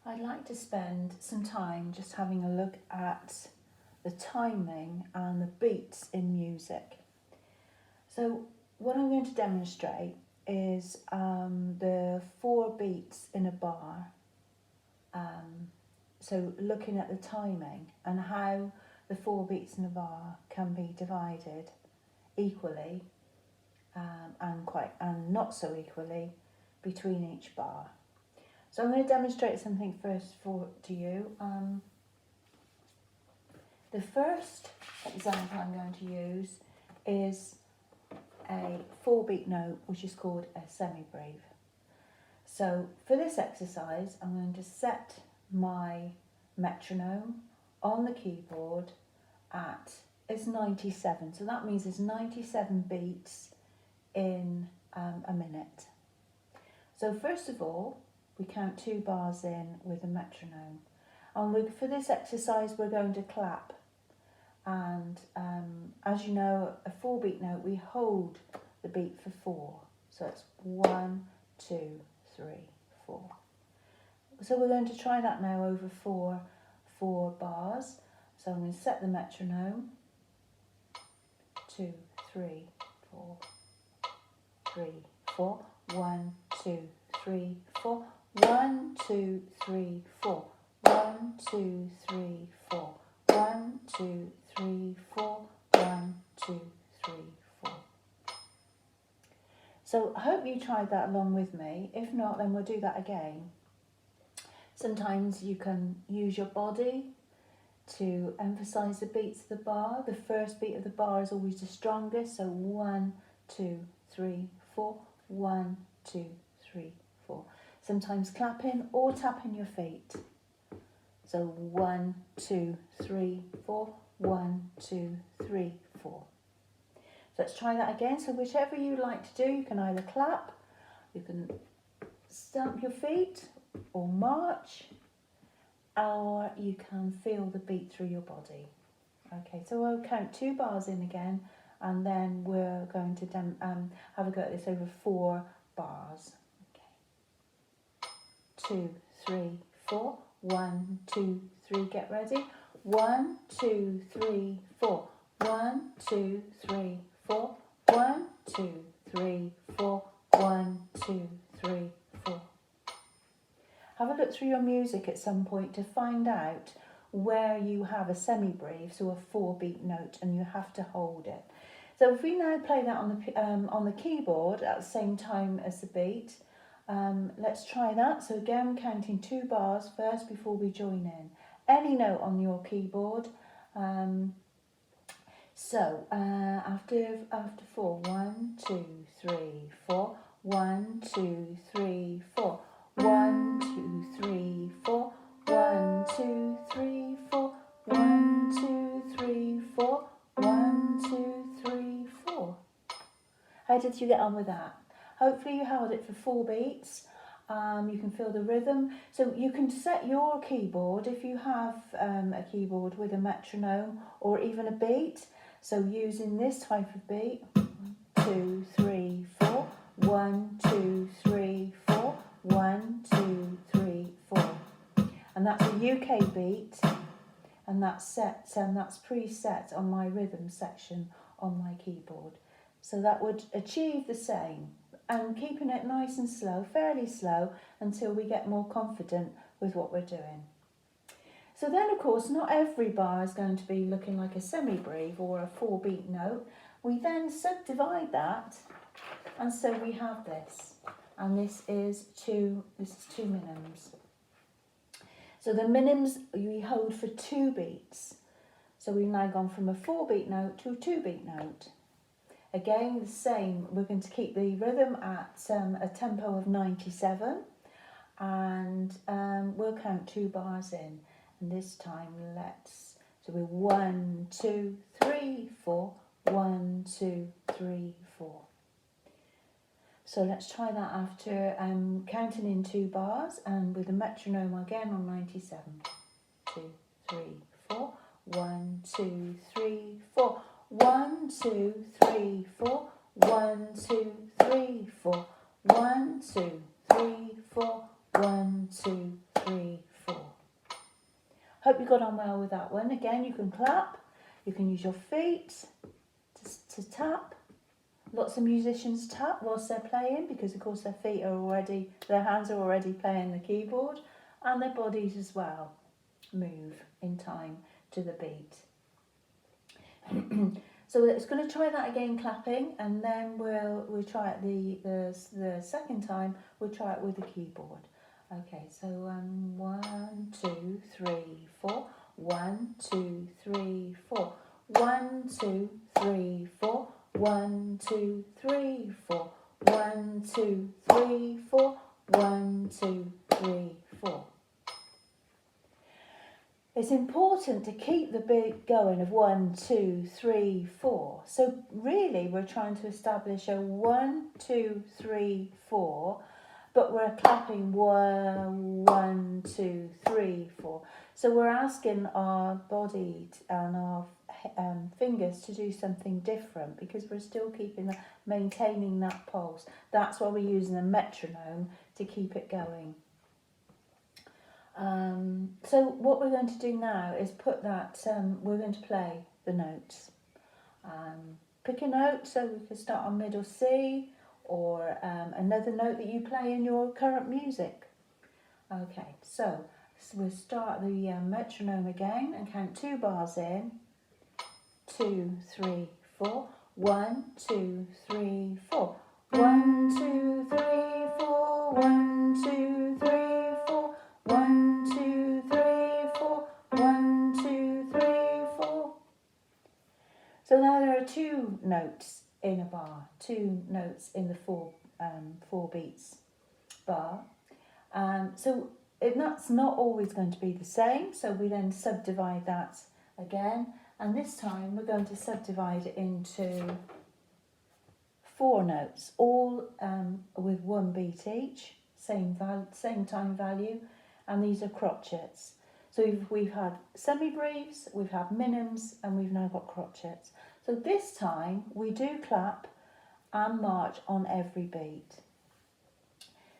I'd like to spend some time just having a look at the timing and the beats in music. So what I'm going to demonstrate is the 4 beats in a bar. So looking at the timing and how the 4 beats in a bar can be divided equally and not so equally between each bar. So I'm going to demonstrate something first to you. The first example I'm going to use is a 4-beat note, which is called a semibreve. So for this exercise, I'm going to set my metronome on the keyboard at, it's 97. So that means there's 97 beats in a minute. So first of all, we count 2 bars in with a metronome. And for this exercise, we're going to clap. And as you know, a 4-beat note, we hold the beat for 4. So it's 1, 2, 3, 4. So we're going to try that now over 4 bars. So I'm going to set the metronome. 2, 3, 4, 3, 4. 1, 2, 3, 4. 1, 2, 3, 4. 1, 2, 3, 4. 1, 2, 3, 4. 1, 2, 3, 4. So I hope you tried that along with me. If not, then we'll do that again. Sometimes you can use your body to emphasize the beats of the bar. The first beat of the bar is always the strongest. So 1, 2, 3, 4. 1, 2, 3, 4. Sometimes clapping or tapping your feet. So 1, 2, 3, 4. 1, 2, 3, 4. So let's try that again. So whichever you like to do, you can either clap, you can stamp your feet or march, or you can feel the beat through your body. Okay, so we'll count 2 bars in again, and then we're going to have a go at this over 4 bars. Okay. 2, 3, 4. 1, 2, 3, get ready. 1, 2, 3, 4. 1, 2, 3, 4. 1, 2, 3, 4. 1, 2, 3, 4. Have a look through your music at some point to find out where you have a semibreve, so a 4-beat note, and you have to hold it. So if we now play that on the keyboard at the same time as the beat, let's try that. So again, counting 2 bars first before we join in. Any note on your keyboard. After 4, 1, 2, 3, 4. 1, 2, 3, 4. 1, 2, 3, 4. 1, 2, 3, 4. 1, 2, 3, 4. 1, 2, 3, 4. How did you get on with that? Hopefully you held it for 4 beats. You can feel the rhythm. So you can set your keyboard if you have a keyboard with a metronome or even a beat. So using this type of beat, 2, 3, 4. 1, 2, 3, 4. 1, 2, 3, 4. And that's a UK beat, and that's set and that's preset on my rhythm section on my keyboard. So that would achieve the same, and keeping it nice and slow, fairly slow, until we get more confident with what we're doing. So then, of course, not every bar is going to be looking like a semibreve or a 4-beat note. We then subdivide that, and so we have this, and this is 2 minims. So the minims we hold for 2 beats. So we've now gone from a 4-beat note to a 2-beat note. Again, the same, we're going to keep the rhythm at a tempo of 97, and we'll count 2 bars in. And this time so we're 1, 2, 3, 4. 1, 2, 3, 4. So let's try that after counting in 2 bars and with the metronome again on 97. 2, 3, 4. 1, 2, 3, 4. 1, 2, 3, 4. 1, 2, 3, 4. 1, 2, 3, 4. 1, 2, 3, hope you got on well with that one. Again, you can clap, you can use your feet to tap. Lots of musicians tap whilst they're playing because of course their hands are already playing the keyboard, and their bodies as well move in time to the beat. So it's going to try that again clapping, and then we'll try it the second time, we'll try it with the keyboard. Okay, so 1, 2, 3, 4. 1, 2, 3, 4. 1, 2, 3, 4. 1, 2, 3, 4. 1, 2, 3, 4. 1, 2, 3, 4. It's important to keep the beat going of 1, 2, 3, 4. So really we're trying to establish a 1, 2, 3, 4, but we're clapping 1, 1, 2, 3, 4. So we're asking our body and our fingers to do something different because we're still maintaining that pulse. That's why we're using a metronome to keep it going. So what we're going to do now is put that, we're going to play the notes. Pick a note, so we can start on middle C, or another note that you play in your current music. Okay, so we'll start the metronome again and count 2 bars in. 2, 3, 4. 1, 2, 3, 4. 1, 2, 3, 4. 1, 2, 3, 4. 1, 2, 3, 4. 1, 2, 3, 4. So now there are 2 notes in a bar, 2 notes in the 4 beats bar. So that's not always going to be the same. So we then subdivide that again, and this time we're going to subdivide it into 4 notes, all with 1 beat each, same time value. And these are crotchets. So we've had semi-breves, we've had minims, and we've now got crotchets. So this time we do clap and march on every beat.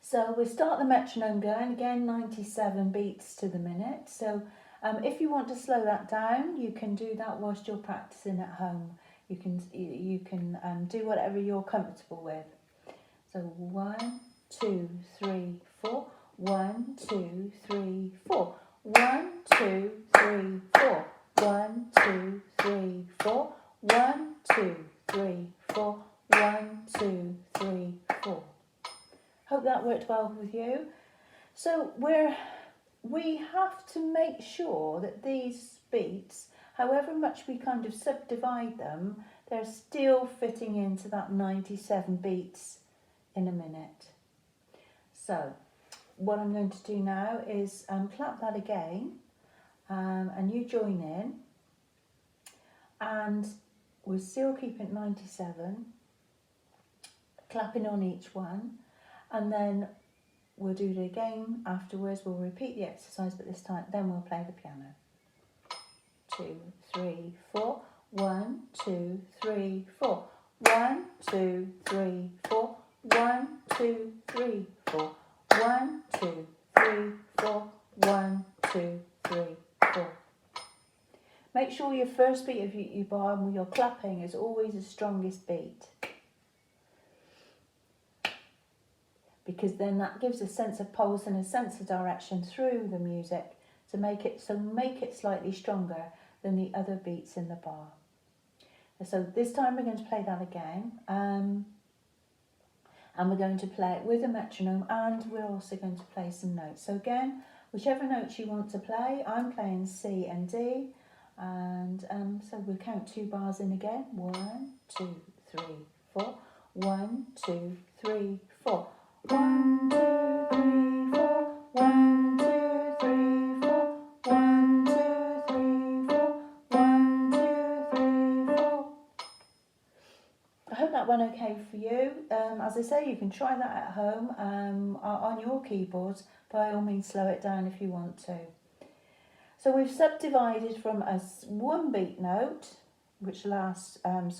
So we'll start the metronome going, again 97 beats to the minute. So if you want to slow that down, you can do that whilst you're practicing at home. You can do whatever you're comfortable with. So 1, 2, 3, 4. 1, 2, 3, 4. 1, 2, 3, 4. 1, 2, 3, 4. 1, 2, 3, 4. 1, 2, 3, 4. Hope that worked well with you. So we have to make sure that these beats, however much we kind of subdivide them, they're still fitting into that 97 beats in a minute. So what I'm going to do now is clap that again, and you join in, and we'll still keep it 97, clapping on each one, and then we'll do it again afterwards. We'll repeat the exercise, but this time then we'll play the piano. 2, 3, 4. 1, 2, 3, 4. 1, 2, 3, 4. 1, 2, 3, 4. 1, 2, 3, 4. 1, 2, 3, 4. Make sure your first beat of your bar when you're clapping is always the strongest beat, because then that gives a sense of pulse and a sense of direction through the music to make it slightly stronger than the other beats in the bar. So this time we're going to play that again, and we're going to play it with a metronome, and we're also going to play some notes. So again, whichever notes you want to play, I'm playing C and D, and so we'll count 2 bars in again. 1, 2, 3, 4. 1, 2, 3, 4. 1, 2, 3, 4. 1, 2, 3, 4. 1, 2, 3, 4. 1, 2, 3, 4. I hope that went okay for you. As I say, you can try that at home on your keyboards. By all means, slow it down if you want to. So we've subdivided from a 1 beat note, which lasts, a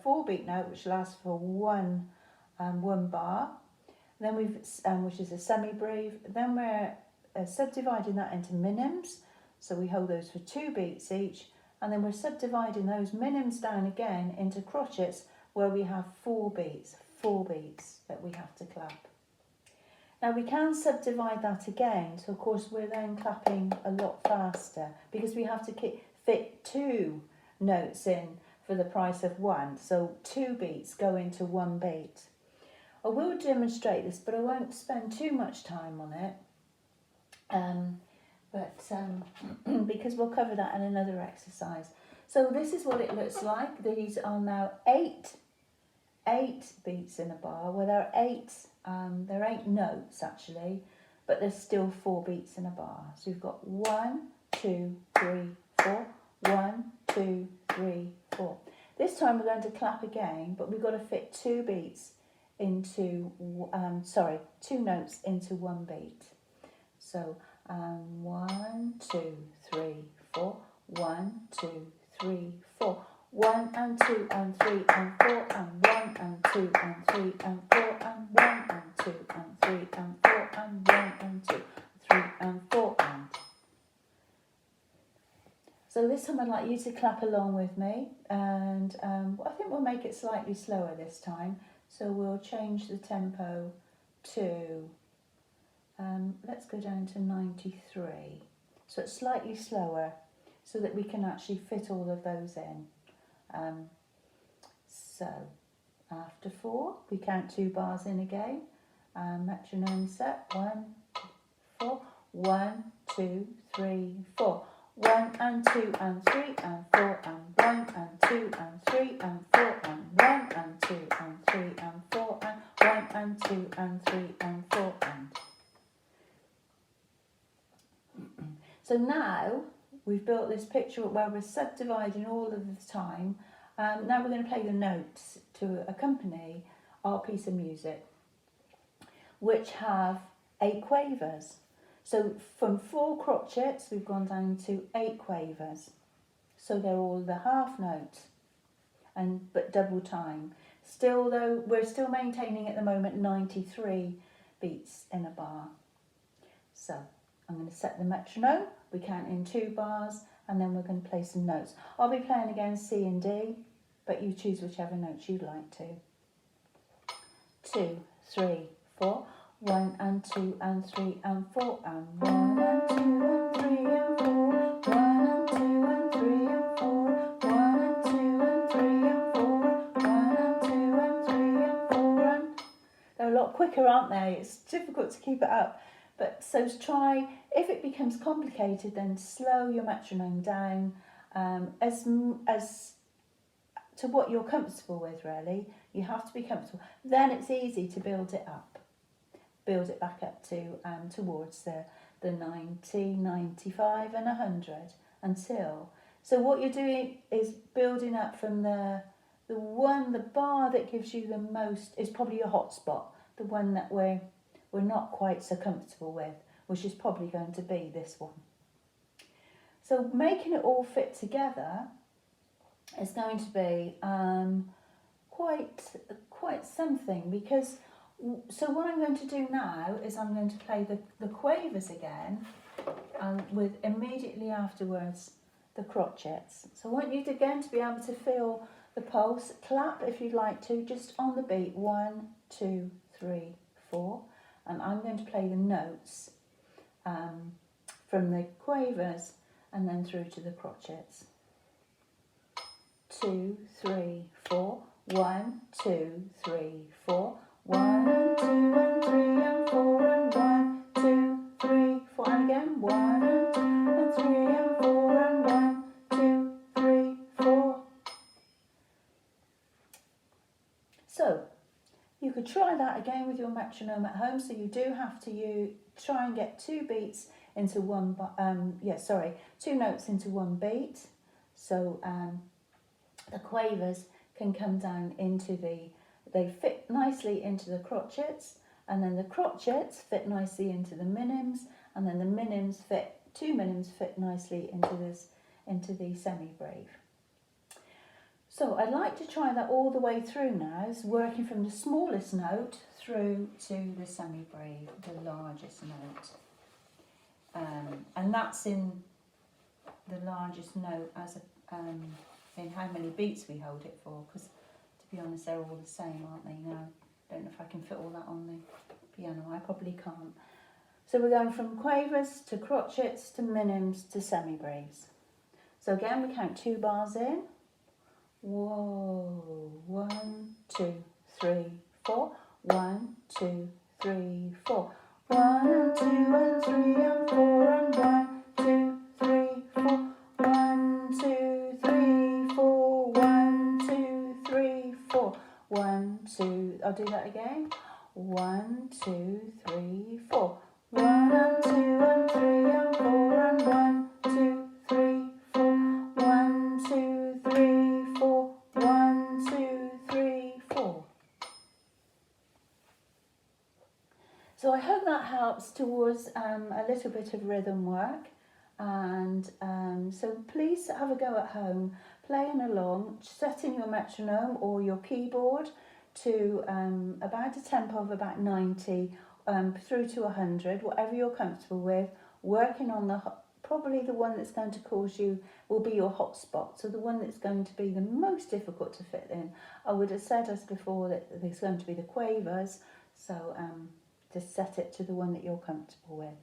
4 beat note, which lasts for one bar. Then which is a semi-breve. Then we're subdividing that into minims. So we hold those for 2 beats each, and then we're subdividing those minims down again into crotchets where we have 4 beats that we have to clap. Now we can subdivide that again, so of course we're then clapping a lot faster because we have to fit 2 notes in for the price of 1, so 2 beats go into 1 beat. I will demonstrate this, but I won't spend too much time on it, because we'll cover that in another exercise. So this is what it looks like. These are now 8 beats in a bar. Well, there are 8 notes actually, but there's still 4 beats in a bar. So we've got 1, 2, 3, 4. 1, 2, 3, 4. This time we're going to clap again, but we've got to fit 2 beats into 2 notes into 1 beat. So 1, 2, 3, 4. 1, 2, 3, 4. 1 and 2 and 3 and 4 and 1 and 2 and 3 and 4 and 1 and 2 and 3 and 4 and 1 and 2, 3 and 4 and. So this time I'd like you to clap along with me, and I think we'll make it slightly slower this time. So we'll change the tempo to, let's go down to 93. So it's slightly slower so that we can actually fit all of those in. So after 4, we count 2 bars in again. Metronome set, 1, 4, 1, 2, 3, 4. 1 and 2 and 3 and 4 and 1 and 2 and 3 and 4 and 1 and 2 and 3 and 4 and 1 and 2 and 3 and 4 and. So now we've built this picture where we're subdividing all of the time. Now we're going to play the notes to accompany our piece of music, which have 8 quavers. So from 4 crotchets, we've gone down to 8 quavers. So they're all the half note, but double time. Still though, we're still maintaining at the moment 93 beats in a bar. So I'm going to set the metronome. We count in 2 bars, and then we're going to play some notes. I'll be playing again C and D, but you choose whichever notes you'd like to. 2, 3, 4. 1 and 2 and 3 and 4 and 1 and 2 and 3 and 4. 1 and 2 and 3 and 4. 1 and 2 and 3 and 4. 1 and 2 and 3 and 4 and. They're a lot quicker, aren't they? It's difficult to keep it up. But so try, if it becomes complicated, then slow your metronome down as to what you're comfortable with, really. You have to be comfortable. Then it's easy to build it up. Build it back up to towards the 90, 95 and 100 until. So what you're doing is building up from the bar that gives you the most is probably your hot spot, the one that we're not quite so comfortable with, which is probably going to be this one. So making it all fit together is going to be quite something, because so what I'm going to do now is I'm going to play the quavers again, with immediately afterwards the crotchets. So I want you again to be able to feel the pulse. Clap if you'd like to, just on the beat. 1, 2, 3, 4, and I'm going to play the notes from the quavers and then through to the crotchets. 2, 3, 4. 1, 2, 3, 4. 1 and 2 and 3 and 4 and 1, 2, 3, 4 and again 1 and 2 and 3 and 4 and 1, 2, 3, 4. So you could try that again with your metronome at home. So you do have to try and get 2 beats into 1. 2 notes into 1 beat. So the quavers can come down into they fit nicely into the crotchets, and then the crotchets fit nicely into the minims, and then the minims 2 minims fit nicely into the semi-breve. So I'd like to try that all the way through now, working from the smallest note through to the semi-breve, the largest note. And that's in the largest note as a, in how many beats we hold it for, because to be honest, they're all the same, aren't they? Now, I don't know if I can fit all that on the piano. I probably can't. So we're going from quavers to crotchets to minims to semi-breves. So again, we count 2 bars in. Whoa, 1, 2, 3, 4. 1, 2, 3, 4. 1 and 2 and 3 and 4 and 1, 2, 3, 4. 1, 2, 3, 4. 1, 2, 3, 4. 1, 2. I'll do that again. 1, 2, 3, 4. 1 and 2 and 3 and 4 and 1, 2, 3, 4. 1, 2, 3, 4. 1, 2, 3, 4. So I hope that helps towards a little bit of rhythm work, and so please have a go at home, playing along, setting your metronome or your keyboard to about a tempo of about 90 through to 100, whatever you're comfortable with, working on probably the one that's going to cause you, will be your hot spot, so the one that's going to be the most difficult to fit in. I would have said as before that there's going to be the quavers, so just set it to the one that you're comfortable with.